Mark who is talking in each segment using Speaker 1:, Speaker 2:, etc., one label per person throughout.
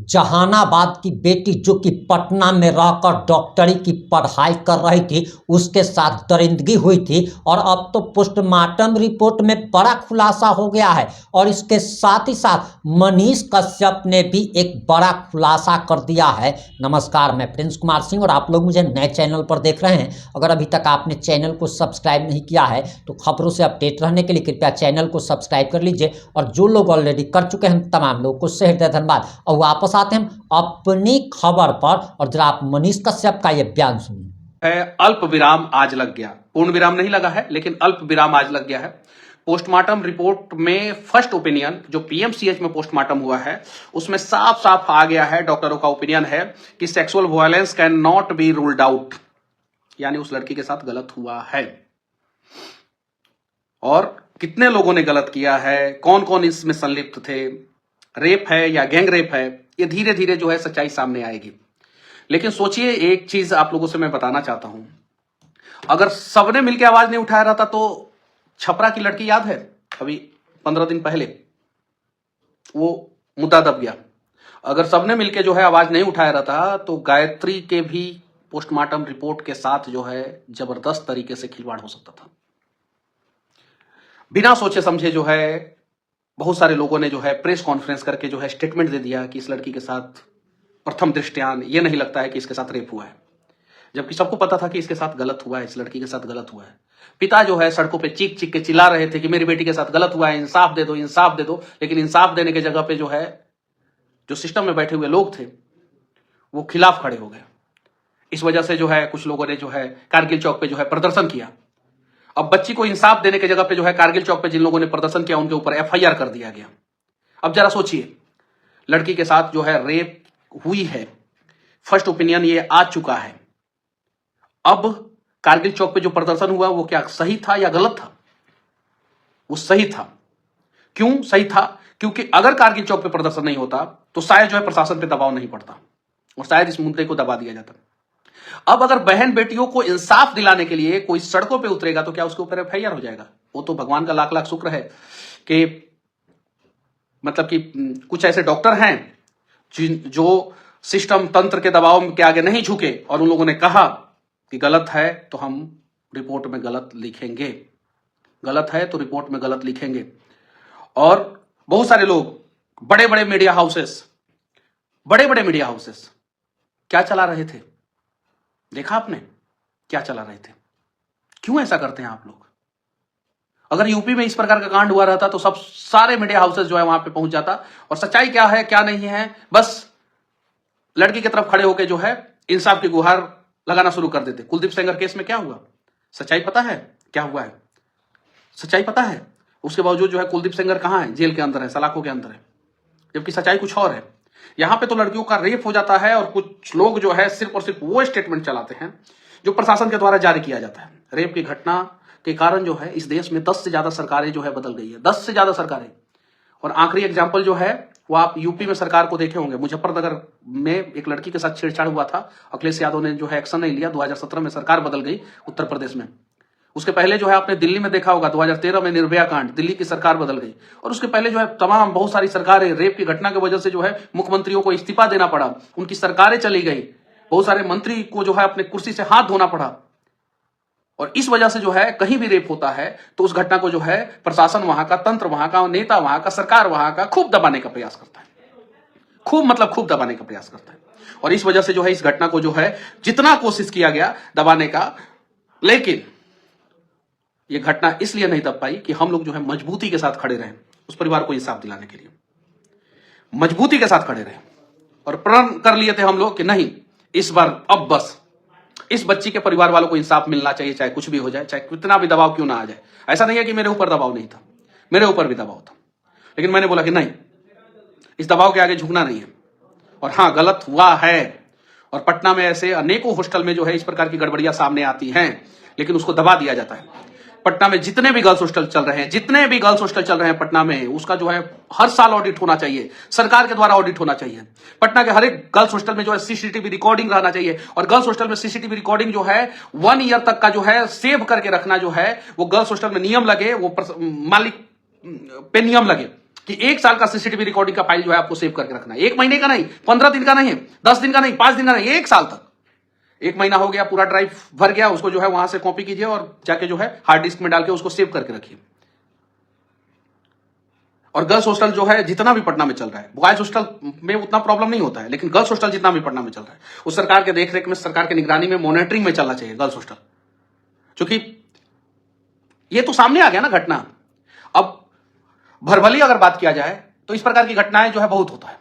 Speaker 1: जहानाबाद की बेटी जो कि पटना में रहकर डॉक्टरी की पढ़ाई कर रही थी, उसके साथ दरिंदगी हुई थी और अब तो पोस्टमार्टम रिपोर्ट में बड़ा खुलासा हो गया है। और इसके साथ ही साथ मनीष कश्यप ने भी एक बड़ा खुलासा कर दिया है। नमस्कार, मैं प्रिंस कुमार सिंह और आप लोग मुझे नए चैनल पर देख रहे हैं। अगर अभी तक आपने चैनल को सब्सक्राइब नहीं किया है तो खबरों से अपडेट रहने के लिए कृपया चैनल को सब्सक्राइब कर लीजिए। और जो लोग ऑलरेडी कर चुके हैं तमाम लोगों को हृदय धन्यवाद। और वापस आते हैं अपनी खबर पर और जरा आप मनीष कश्यप का यह बयान सुनिए।
Speaker 2: अल्प विराम आज लग गया, पूर्ण विराम नहीं लगा है लेकिन अल्प विराम आज लग गया है। पोस्टमार्टम रिपोर्ट में फर्स्ट ओपिनियन जो पीएमसीएच में पोस्टमार्टम हुआ है उसमें साफ साफ आ गया है, डॉक्टरों का ओपिनियन है कि sexual violence can not be ruled out, यानी उस लड़की के साथ गलत हुआ है। और कितने लोगों ने गलत किया है, कौन कौन इसमें संलिप्त थे, रेप है या गैंग रेप है, ये धीरे धीरे जो है सच्चाई सामने आएगी। लेकिन सोचिए, एक चीज आप लोगों से मैं बताना चाहता हूं, अगर सबने मिलकर आवाज नहीं उठाया रहता तो छपरा की लड़की याद है, अभी 15 दिन पहले वो मुद्दा दब गया। अगर सबने मिलकर जो है आवाज नहीं उठाया रहता तो गायत्री के भी पोस्टमार्टम रिपोर्ट के साथ जो है जबरदस्त तरीके से खिलवाड़ हो सकता था। बिना सोचे समझे जो है बहुत सारे लोगों ने जो है प्रेस कॉन्फ्रेंस करके जो है स्टेटमेंट दे दिया कि इस लड़की के साथ प्रथम दृष्टयान ये नहीं लगता है कि इसके साथ रेप हुआ है, जबकि सबको पता था कि इसके साथ गलत हुआ है, इस लड़की के साथ गलत हुआ है। पिता जो है सड़कों पे चीख चीख के चिल्ला रहे थे कि मेरी बेटी के साथ गलत हुआ है, इंसाफ दे दो, इंसाफ दे दो। लेकिन इंसाफ देने की जगह पे जो है जो सिस्टम में बैठे हुए लोग थे वो खिलाफ खड़े हो गए। इस वजह से जो है कुछ लोगों ने जो है कारगिल चौक पे जो है प्रदर्शन किया। अब बच्ची को इंसाफ देने की जगह पे जो है कारगिल चौक पे जिन लोगों ने प्रदर्शन किया उनके ऊपर एफआईआर कर दिया गया। अब जरा सोचिए, लड़की के साथ जो है रेप हुई है, फर्स्ट ओपिनियन ये आ चुका है। अब कारगिल चौक पे जो प्रदर्शन हुआ वो क्या सही था या गलत था? वो सही था। क्यों सही था? क्योंकि अगर कारगिल चौक पे प्रदर्शन नहीं होता तो शायद जो है प्रशासन पे दबाव नहीं पड़ता और शायद इस मुद्दे को दबा दिया जाता। अब अगर बहन बेटियों को इंसाफ दिलाने के लिए कोई सड़कों पे उतरेगा तो क्या उसके ऊपर एफआईआर हो जाएगा? वो तो भगवान का लाख लाख शुक्र है कि मतलब कि कुछ ऐसे डॉक्टर हैं जो सिस्टम तंत्र के दबाव के आगे नहीं झुके और उन लोगों ने कहा कि गलत है तो हम रिपोर्ट में गलत लिखेंगे, गलत है तो रिपोर्ट में गलत लिखेंगे। और बहुत सारे लोग, बड़े बड़े मीडिया हाउसेस क्या चला रहे थे? देखा आपने क्या चला रहे थे? क्यों ऐसा करते हैं आप लोग? अगर यूपी में इस प्रकार का कांड हुआ रहता तो सब सारे मीडिया हाउसेस जो है वहां पे पहुंच जाता और सच्चाई क्या है क्या नहीं है बस लड़की की तरफ खड़े होकर जो है इंसाफ की गुहार लगाना शुरू कर देते। कुलदीप सेंगर केस में क्या हुआ? सच्चाई पता है क्या हुआ है? सच्चाई पता है। उसके बावजूद जो है कुलदीप सेंगर कहां है? जेल के अंदर है, सलाखों के अंदर है, जबकि सच्चाई कुछ और है। यहां पे तो लड़कियों का रेप हो जाता है और कुछ लोग जो है सिर्फ और सिर्फ वो स्टेटमेंट चलाते हैं जो प्रशासन के द्वारा जारी किया जाता है। रेप की घटना के कारण जो है इस देश में 10 से ज्यादा सरकारें जो है बदल गई है, 10 से ज्यादा सरकारें। और आखिरी एग्जाम्पल जो है वो आप यूपी में सरकार को देखे होंगे। मुजफ्फरनगर में एक लड़की के साथ छेड़छाड़ हुआ था, अखिलेश यादव ने जो है एक्शन नहीं लिया। 2017 में सरकार बदल गई उत्तर प्रदेश में। उसके पहले जो है आपने दिल्ली में देखा होगा 2013 में निर्भया कांड, दिल्ली की सरकार बदल गई। और उसके पहले जो है तमाम बहुत सारी सरकारें रेप की घटना की वजह से जो है मुख्यमंत्रियों को इस्तीफा देना पड़ा, उनकी सरकारें चली गई, बहुत सारे मंत्री को जो है अपने कुर्सी से हाथ धोना पड़ा। और इस वजह से जो है कहीं भी रेप होता है तो उस घटना को जो है प्रशासन वहां का, तंत्र वहां का, नेता वहां का, सरकार वहां का खूब दबाने का प्रयास करता है, खूब दबाने का प्रयास करता है। और इस वजह से जो है इस घटना को जो है जितना कोशिश किया गया दबाने का, लेकिन यह घटना इसलिए नहीं दब पाई कि हम लोग जो है मजबूती के साथ खड़े रहे, उस परिवार को इंसाफ दिलाने के लिए मजबूती के साथ खड़े रहे और प्रण कर लिए थे हम लोग कि नहीं, इस बार अब बस इस बच्ची के परिवार वालों को इंसाफ मिलना चाहिए, चाहे कुछ भी हो जाए, चाहे कितना भी दबाव क्यों ना आ जाए। ऐसा नहीं है कि मेरे ऊपर दबाव नहीं था, मेरे ऊपर भी दबाव था, लेकिन मैंने बोला कि नहीं, इस दबाव के आगे झुकना नहीं है। और हाँ, गलत हुआ है। और पटना में ऐसे अनेकों हॉस्टल में जो है इस प्रकार की गड़बड़ियां सामने आती हैं, लेकिन उसको दबा दिया जाता है। पटना में जितने भी गर्ल्स हॉस्टल चल रहे हैं पटना में, उसका जो है हर साल ऑडिट होना चाहिए, सरकार के द्वारा ऑडिट होना चाहिए। पटना के हर एक गर्ल्स हॉस्टल में जो है सीसीटीवी रिकॉर्डिंग रहना चाहिए। और गर्ल्स हॉस्टल में सीसीटीवी रिकॉर्डिंग जो है 1 ईयर तक का जो है सेव करके रखना जो है वो गर्ल्स हॉस्टल में नियम लगे, वो मालिक पे नियम लगे कि 1 साल का सीसीटीवी रिकॉर्डिंग का फाइल जो है आपको सेव करके रखना है। 1 महीने का नहीं, 15 दिन का नहीं, 10 दिन का नहीं, 5 दिन का नहीं, 1 साल तक। 1 महीना हो गया, पूरा ड्राइव भर गया, उसको जो है वहां से कॉपी कीजिए और जाके जो है हार्ड डिस्क में डाल के उसको सेव करके रखिए। और गर्ल्स हॉस्टल जो है जितना भी पटना में चल रहा है, बॉयज हॉस्टल में उतना प्रॉब्लम नहीं होता है, लेकिन गर्ल्स हॉस्टल जितना भी पटना में चल रहा है, उस सरकार के देखरेख में, सरकार की निगरानी में, मॉनिटरिंग में चलना चाहिए गर्ल्स हॉस्टल। क्योंकि ये तो सामने आ गया ना घटना। अब भरभली अगर बात किया जाए तो इस प्रकार की घटनाएं जो है बहुत होता है,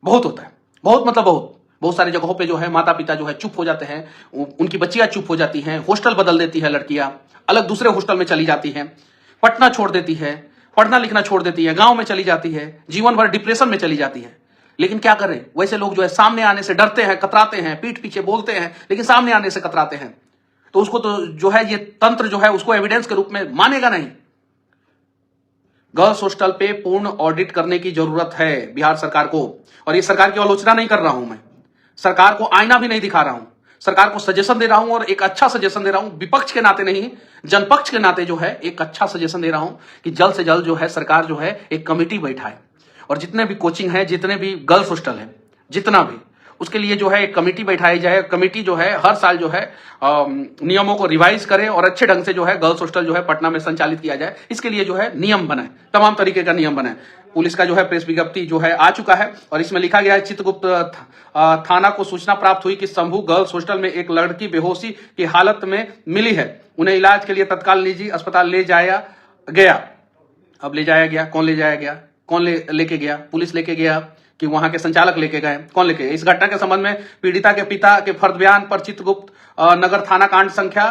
Speaker 2: बहुत होता है, बहुत मतलब बहुत सारी जगहों पे जो है माता पिता जो है चुप हो जाते हैं, उनकी बच्चियां चुप हो जाती हैं, हॉस्टल बदल देती है लड़कियां, अलग दूसरे हॉस्टल में चली जाती हैं, पटना छोड़ देती है, पढ़ना लिखना छोड़ देती है, गांव में चली जाती है, जीवन भर डिप्रेशन में चली जाती है। लेकिन क्या करें, वैसे लोग जो है सामने आने से डरते हैं, कतराते हैं, पीठ पीछे बोलते हैं, लेकिन सामने आने से कतराते हैं। तो उसको तो जो है ये तंत्र जो है उसको एविडेंस के रूप में मानेगा नहीं। गर्ल्स हॉस्टल पे पूर्ण ऑडिट करने की जरूरत है बिहार सरकार को। और ये सरकार की आलोचना नहीं कर रहा हूं मैं, सरकार को आईना भी नहीं दिखा रहा हूं, सरकार को सजेशन दे रहा हूं, और एक अच्छा सजेशन दे रहा हूं, विपक्ष के नाते नहीं, जनपक्ष के नाते जो है एक अच्छा सजेशन दे रहा हूं कि जल्द से जल्द जो है सरकार जो है एक कमेटी बैठाए, और जितने भी कोचिंग है, जितने भी गर्ल्स हॉस्टल है, जितना भी, उसके लिए जो है एक कमेटी बैठाई जाए। कमेटी जो है हर साल जो है नियमों को रिवाइज करे और अच्छे ढंग से जो है गर्ल्स हॉस्टल जो है पटना में संचालित किया जाए। इसके लिए जो है नियम बनाए, तमाम तरीके का नियम बनाए। पुलिस का जो है प्रेस विज्ञप्ति जो है आ चुका है, और इसमें लिखा गया है, चित्रगुप्त थाना को सूचना प्राप्त हुई कि शंभू गर्ल्स हॉस्टल में एक लड़की बेहोशी की हालत में मिली है। उन्हें इलाज के लिए तत्काल निजी अस्पताल ले जाया गया। अब ले जाया गया, कौन ले जाया गया, कौन लेके गया? पुलिस लेके गया कि वहां के संचालक लेके गए? कौन लेके गए? इस घटना के संबंध में पीड़िता के पिता के फर्द बयान पर चित्रगुप्त नगर थाना कांड संख्या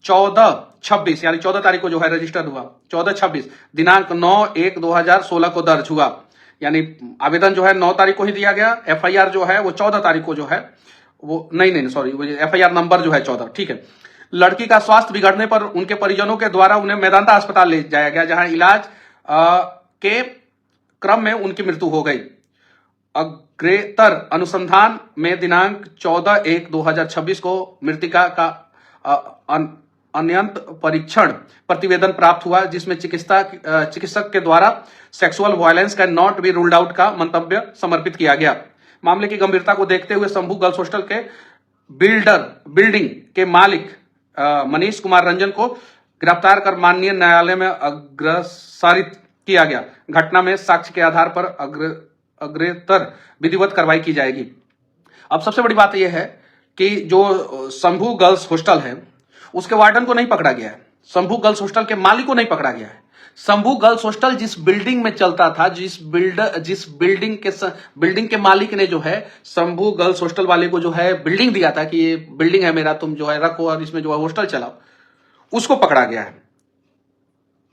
Speaker 2: 1426 यानी 14 तारीख को जो है रजिस्टर्ड हुआ, 1426 दिनांक 9/1/2016 को दर्ज हुआ। यानी आवेदन जो है 9 तारीख को ही दिया गया, एफआईआर जो है वो 14 तारीख को जो है वो नहीं सॉरी, एफआईआर नंबर जो है 14, ठीक है। लड़की का स्वास्थ्य बिगड़ने पर उनके परिजनों के द्वारा उन्हें मेदांता अस्पताल ले जाया गया, जहां इलाज के क्रम में उनकी मृत्यु हो गई। अग्रेतर अनुसंधान में दिनांक 14/1/2026 को मृतिका का अनंत परीक्षण प्रतिवेदन प्राप्त हुआ, जिसमें चिकित्सक के द्वारा sexual violence can not be ruled out का मंतव्य समर्पित किया गया। मामले की गंभीरता को देखते हुए शंभू गर्ल्स हॉस्टल के बिल्डिंग के मालिक मनीष कुमार रंजन को गिरफ्तार कर माननीय न्यायालय में अग्रसारित किया गया। घटना में साक्ष्य के आधार पर अग्रेतर विधिवत कार्रवाई की जाएगी। अब सबसे बड़ी बात यह है कि जो शंभू गर्ल्स हॉस्टल है उसके वार्डन को नहीं पकड़ा गया है, शंभू गर्ल्स हॉस्टल के मालिक को नहीं पकड़ा गया है। शंभू गर्ल्स हॉस्टल जिस बिल्डिंग में चलता था, जिस बिल्डिंग के मालिक ने जो है शंभू गर्ल्स हॉस्टल वाले को जो है बिल्डिंग दिया था कि ये बिल्डिंग है मेरा, तुम जो है रखो और इसमें जो है हॉस्टल चलाओ, उसको पकड़ा गया है।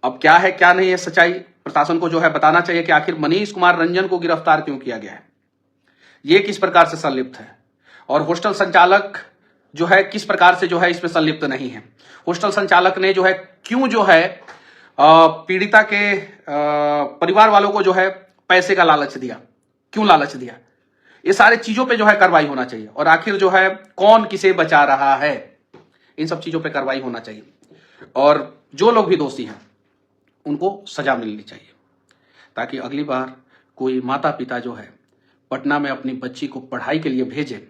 Speaker 2: अब क्या है क्या नहीं है सच्चाई, प्रशासन को जो है बताना चाहिए कि आखिर मनीष कुमार रंजन को गिरफ्तार क्यों किया गया है, ये किस प्रकार से संलिप्त है, और हॉस्टल संचालक जो है किस प्रकार से जो है इसमें संलिप्त नहीं है। हॉस्टल संचालक ने जो है क्यों जो है पीड़िता के परिवार वालों को जो है पैसे का लालच दिया, क्यों लालच दिया, ये सारे चीजों पे जो है कार्रवाई होना चाहिए। और आखिर जो है कौन किसे बचा रहा है, इन सब चीजों पे कार्रवाई होना चाहिए, और जो लोग भी दोषी हैं उनको सजा मिलनी चाहिए, ताकि अगली बार कोई माता पिता जो है पटना में अपनी बच्ची को पढ़ाई के लिए भेजे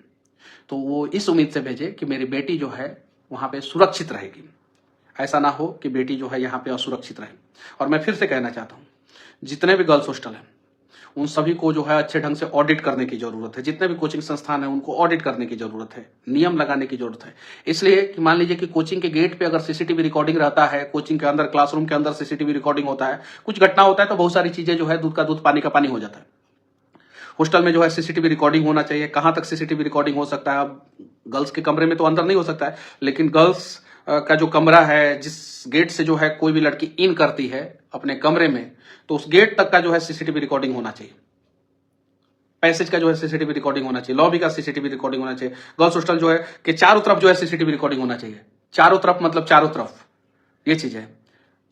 Speaker 2: तो वो इस उम्मीद से भेजे कि मेरी बेटी जो है वहां पे सुरक्षित रहेगी। ऐसा ना हो कि बेटी जो है यहाँ पे असुरक्षित रहे। और मैं फिर से कहना चाहता हूँ, जितने भी गर्ल्स हॉस्टल हैं उन सभी को जो है अच्छे ढंग से ऑडिट करने की जरूरत है। जितने भी कोचिंग संस्थान है उनको ऑडिट करने की जरूरत है, नियम लगाने की जरूरत है। इसलिए कि मान लीजिए कि कोचिंग के गेट पे अगर सीसीटीवी रिकॉर्डिंग रहता है, कोचिंग के अंदर क्लासरूम के अंदर सीसीटीवी रिकॉर्डिंग होता है, कुछ घटना होता है तो बहुत सारी चीजें जो है दूध का दूध पानी का पानी हो जाता है। हॉस्टल में जो है सीसीटीवी रिकॉर्डिंग होना चाहिए। कहां तक सीसीटीवी रिकॉर्डिंग हो सकता है, अब गर्ल्स के कमरे में तो अंदर नहीं हो सकता है, लेकिन गर्ल्स का जो कमरा है, जिस गेट से जो है कोई भी लड़की इन करती है अपने कमरे में, तो उस गेट तक का जो है सीसीटीवी रिकॉर्डिंग होना चाहिए। पैसेज का जो है सीसीटीवी रिकॉर्डिंग होना चाहिए, लॉबी का सीसीटीवी रिकॉर्डिंग होना चाहिए। गर्ल्स हॉस्टल जो है कि चारों तरफ जो है सीसीटीवी रिकॉर्डिंग होना चाहिए। चारों तरफ मतलब चारों तरफ, ये चीज है।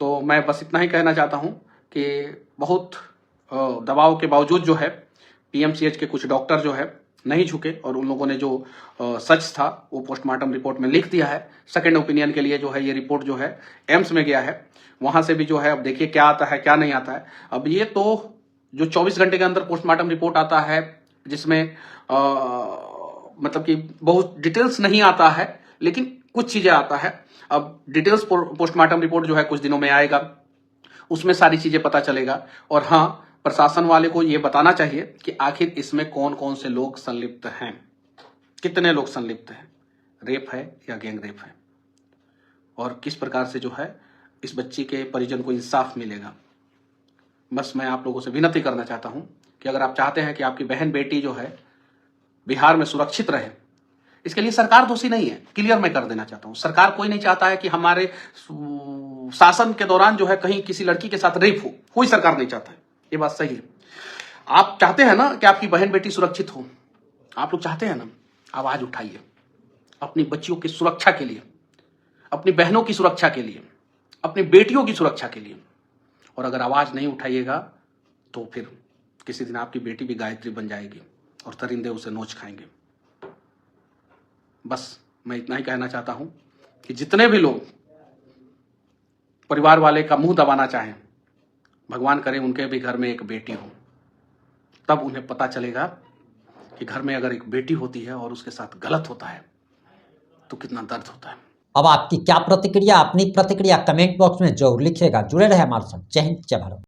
Speaker 2: तो मैं बस इतना ही कहना चाहता हूं कि बहुत दबाव के बावजूद जो है पीएमसीएच के कुछ डॉक्टर जो है नहीं झुके और उन लोगों ने जो सच था वो पोस्टमार्टम रिपोर्ट में लिख दिया है। सेकंड ओपिनियन के लिए जो है ये रिपोर्ट जो है एम्स में गया है, वहां से भी जो है अब देखिए क्या आता है क्या नहीं आता है। अब ये तो जो 24 घंटे के अंदर पोस्टमार्टम रिपोर्ट आता है जिसमें मतलब कि बहुत डिटेल्स नहीं आता है लेकिन कुछ चीजें आता है। अब डिटेल्स पोस्टमार्टम रिपोर्ट जो है कुछ दिनों में आएगा, उसमें सारी चीजें पता चलेगा। और हाँ, प्रशासन वाले को यह बताना चाहिए कि आखिर इसमें कौन कौन से लोग संलिप्त हैं, कितने लोग संलिप्त हैं, रेप है या गैंग रेप है, और किस प्रकार से जो है इस बच्ची के परिजन को इंसाफ मिलेगा। बस मैं आप लोगों से विनती करना चाहता हूं कि अगर आप चाहते हैं कि आपकी बहन बेटी जो है बिहार में सुरक्षित रहे, इसके लिए सरकार दोषी नहीं है। क्लियर मैं कर देना चाहता हूं, सरकार कोई नहीं चाहता है कि हमारे शासन के दौरान जो है कहीं किसी लड़की के साथ रेप हो, कोई सरकार नहीं चाहता है, ये बात सही है। आप चाहते हैं ना कि आपकी बहन बेटी सुरक्षित हो, आप लोग चाहते हैं ना, आवाज उठाइए अपनी बच्चियों की सुरक्षा के लिए, अपनी बहनों की सुरक्षा के लिए, अपनी बेटियों की सुरक्षा के लिए। और अगर आवाज नहीं उठाइएगा तो फिर किसी दिन आपकी बेटी भी गायत्री बन जाएगी और दरिंदे उसे नोच खाएंगे। बस मैं इतना ही कहना चाहता हूं कि जितने भी लोग परिवार वाले का मुंह दबाना चाहें, भगवान करे उनके भी घर में एक बेटी हो, तब उन्हें पता चलेगा कि घर में अगर एक बेटी होती है और उसके साथ गलत होता है तो कितना दर्द होता है।
Speaker 1: अब आपकी क्या प्रतिक्रिया, अपनी प्रतिक्रिया कमेंट बॉक्स में जरूर लिखिएगा। जुड़े रहे हमारे साथ। जय हिंद, जय भारत।